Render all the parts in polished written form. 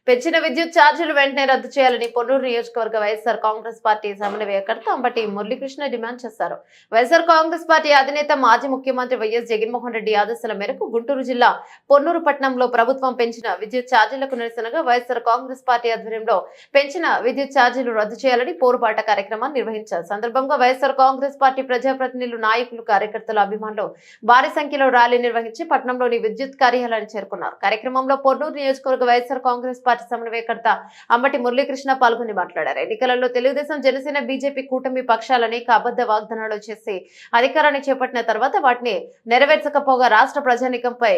పెంచిన విద్యుత్ ఛార్జీలు వెంటనే రద్దు చేయాలని పొన్నూరు నియోజకవర్గ వైఎస్ఆర్ కాంగ్రెస్ పార్టీ సమన్వయకర్త అంబటి మురళీకృష్ణ డిమాండ్ చేశారు. వైఎస్ఆర్ కాంగ్రెస్ పార్టీ అధినేత మాజీ ముఖ్యమంత్రి వైఎస్ జగన్మోహన్ రెడ్డి ఆదేశాల మేరకు గుంటూరు జిల్లా పొన్నూరు పట్టణంలో ప్రభుత్వం పెంచిన విద్యుత్ ఛార్జీలకు నిరసనగా వైఎస్ఆర్ కాంగ్రెస్ పార్టీ ఆధ్వర్యంలో పెంచిన విద్యుత్ ఛార్జీలు రద్దు చేయాలని పోరుబాట కార్యక్రమాన్ని నిర్వహించారు. సందర్భంగా వైఎస్ఆర్ కాంగ్రెస్ పార్టీ ప్రజాప్రతినిధులు, నాయకులు, కార్యకర్తలు, అభిమానులు భారీ సంఖ్యలో ర్యాలీ నిర్వహించి పట్టణంలోని విద్యుత్ కార్యాలయాన్ని చేరుకున్నారు. కార్యక్రమంలో పొన్నూరు నియోజకవర్గ వైఎస్ఆర్ కాంగ్రెస్ పార్టీ సమన్వయకర్త అంబటి మురళీకృష్ణ పాల్గొని మాట్లాడారు. ఎన్నికలలో తెలుగుదేశం, జనసేన, బీజేపీ కూటమి పక్షాలు అనేక అబద్ధ వాగ్దానాలు చేసి అధికారాన్ని చేపట్టిన తర్వాత వాటిని నెరవేర్చకపోగా రాష్ట్ర ప్రజానీకంపై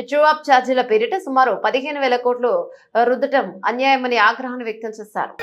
ట్రూ అప్ ఛార్జీల పేరిట సుమారు 15,000 కోట్లు రుద్దటం అన్యాయమని ఆగ్రహాన్ని వ్యక్తం చేశారు.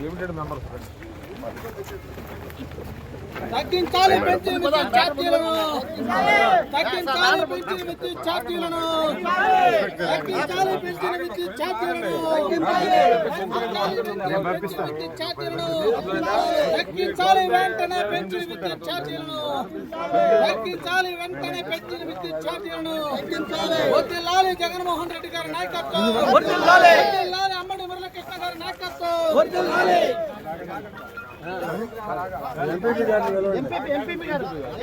లిమిటెడ్ మెంబర్స్ తగ్గించాలి పెంచిన విద్యుత్ ఛార్జీలను, తగ్గించాలి పెంచిన విద్యుత్ ఛార్జీలను, తగ్గించాలి పెంచిన విద్యుత్ ఛార్జీలను, తగ్గించాలి వెంటనే పెంచిన విద్యుత్ ఛార్జీలను, తగ్గించాలి వెంటనే పెంచిన విద్యుత్ ఛార్జీలను, వర్ధిల్లాలి జగన్మోహన్ రెడ్డి గారి నాయకత్వం, వర్ధిల్లాలి అంబటి మురళీకృష్ణ గారి నాయకత్వం, వర్ధిల్లాలి.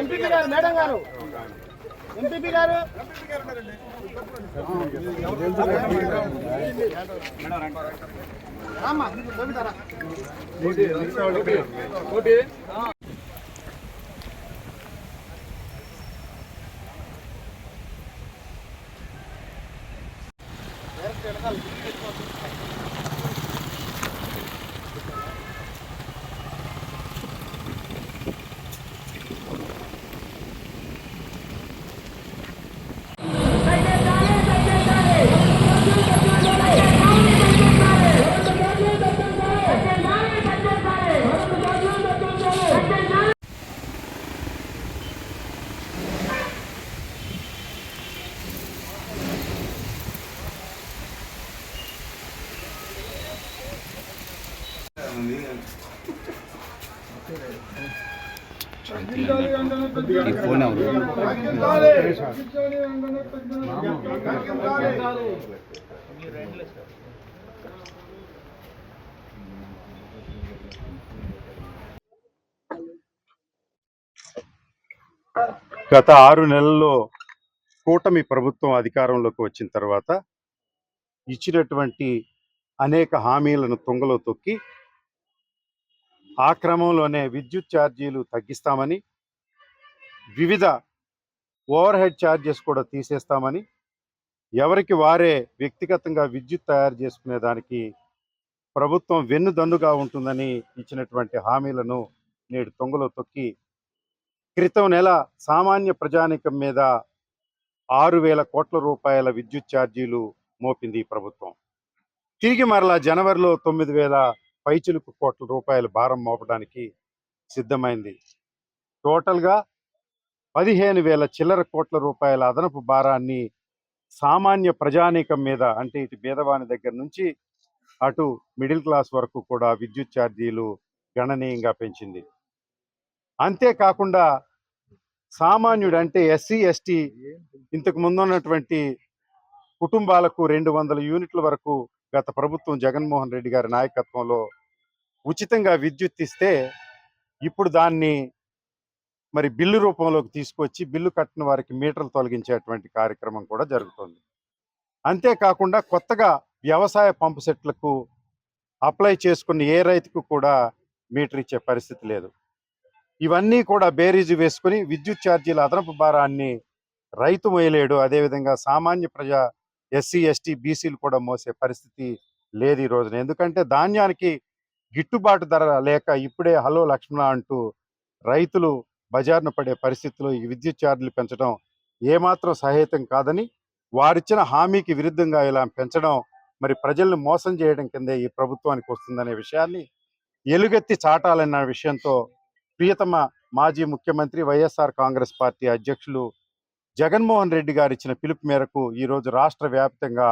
ఎంపీపీ గారు మేడం గారు, ఎంపీపీ గారు గత 6 నెలల్లో కూటమి ప్రభుత్వం అధికారంలోకి వచ్చిన తర్వాత ఇచ్చినటువంటి అనేక హామీలను తుంగలో తొక్కి ఆ క్రమంలోనే విద్యుత్ ఛార్జీలు తగ్గిస్తామని, వివిధ ఓవర్ హెడ్ ఛార్జెస్ కూడా తీసేస్తామని, ఎవరికి వారే వ్యక్తిగతంగా విద్యుత్ తయారు చేసుకునే దానికి ప్రభుత్వం వెన్నుదన్నుగా ఉంటుందని ఇచ్చినటువంటి హామీలను నేడు తుంగలో తొక్కి క్రితం నెల సామాన్య ప్రజానీకం మీద 6,000 కోట్ల రూపాయల విద్యుత్ ఛార్జీలు మోపింది ఈ ప్రభుత్వం. తిరిగి మరలా జనవరిలో 9,000 పైచిలుకు కోట్ల రూపాయల భారం మోపడానికి సిద్ధమైంది. టోటల్గా 15,000 చిల్లర కోట్ల రూపాయల అదనపు భారాన్ని సామాన్య ప్రజానీకం మీద, అంటే ఇటు పేదవాని దగ్గర నుంచి అటు మిడిల్ క్లాస్ వరకు కూడా విద్యుత్ ఛార్జీలు గణనీయంగా పెంచింది. అంతేకాకుండా సామాన్యుడు అంటే ఎస్సీ, ఎస్టీ ఇంతకు ముందున్నటువంటి కుటుంబాలకు 200 యూనిట్ల వరకు గత ప్రభుత్వం జగన్మోహన్ రెడ్డి గారి నాయకత్వంలో ఉచితంగా విద్యుత్ ఇస్తే ఇప్పుడు దాన్ని మరి బిల్లు రూపంలోకి తీసుకొచ్చి బిల్లు కట్టిన వారికి మీటర్లు తొలగించేటువంటి కార్యక్రమం కూడా జరుగుతుంది. అంతేకాకుండా కొత్తగా వ్యవసాయ పంపు సెట్లకు అప్లై చేసుకున్న ఏ రైతుకు కూడా మీటర్ ఇచ్చే పరిస్థితి లేదు. ఇవన్నీ కూడా బేరీజు వేసుకుని విద్యుత్ ఛార్జీల అదనపు భారాన్ని రైతు మోయలేడు, అదేవిధంగా సామాన్య ప్రజా ఎస్సీ, ఎస్టీ, బీసీలు కూడా మోసే పరిస్థితి లేదు ఈ రోజున. ఎందుకంటే ధాన్యానికి గిట్టుబాటు ధర లేక ఇప్పుడే హలో లక్ష్మణ అంటూ రైతులు బజార్న పడే పరిస్థితిలో ఈ విద్యుత్ ఛార్జీలు పెంచడం ఏమాత్రం సహేతం కాదని వారిచ్చిన హామీకి విరుద్ధంగా ఇలా పెంచడం మరి ప్రజల్ని మోసం చేయడం కిందే ఈ ప్రభుత్వానికి వస్తుందనే విషయాన్ని ఎలుగెత్తి చాటాలన్న విషయంతో ప్రియతమ మాజీ ముఖ్యమంత్రి వైఎస్ఆర్ కాంగ్రెస్ పార్టీ అధ్యక్షులు జగన్మోహన్ రెడ్డి గారు ఇచ్చిన పిలుపు మేరకు ఈరోజు రాష్ట్ర వ్యాప్తంగా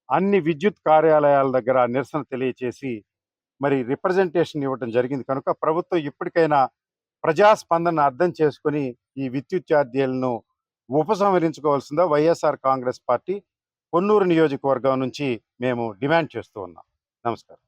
అన్ని విద్యుత్ కార్యాలయాల దగ్గర నిరసన తెలియచేసి మరి రిప్రజెంటేషన్ ఇవ్వడం జరిగింది. కనుక ప్రభుత్వం ఇప్పటికైనా ప్రజాస్పందన అర్థం చేసుకుని ఈ విద్యుత్ ఛార్జీలను ఉపసంహరించుకోవాల్సిందా వైఎస్ఆర్ కాంగ్రెస్ పార్టీ పొన్నూరు నియోజకవర్గం నుంచి మేము డిమాండ్ చేస్తూ ఉన్నాం. నమస్కారం.